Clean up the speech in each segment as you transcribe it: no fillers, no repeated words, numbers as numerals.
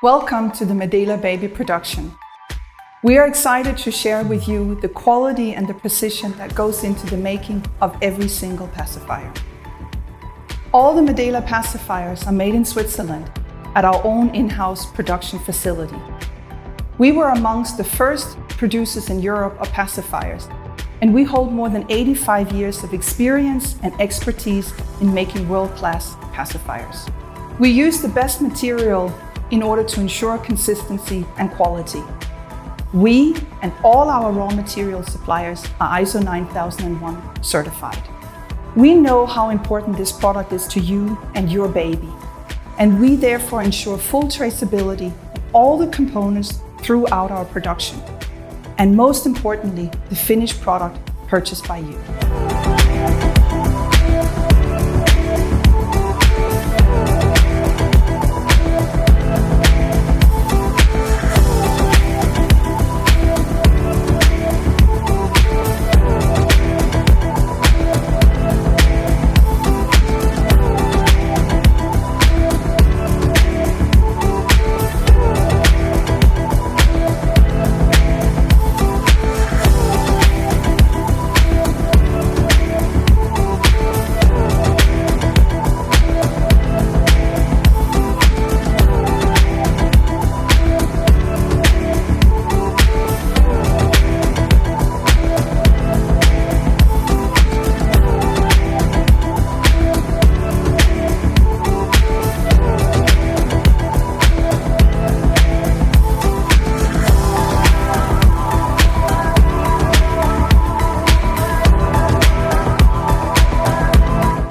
Welcome to the Medela Baby production. We are excited to share with you the quality and the precision that goes into the making of every single pacifier. All the Medela pacifiers are made in Switzerland at our own in-house production facility. We were amongst the first producers in Europe of pacifiers, and we hold more than 85 years of experience and expertise in making world-class pacifiers. We use the best material in order to ensure consistency and quality. We and all our raw material suppliers are ISO 9001 certified. We know how important this product is to you and your baby, and we therefore ensure full traceability of all the components throughout our production, and most importantly, the finished product purchased by you.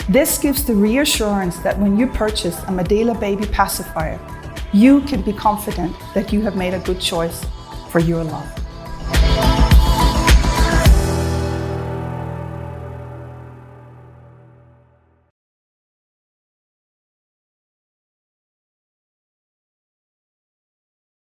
This gives the reassurance that when you purchase a Medela Baby pacifier, you can be confident that you have made a good choice for your love.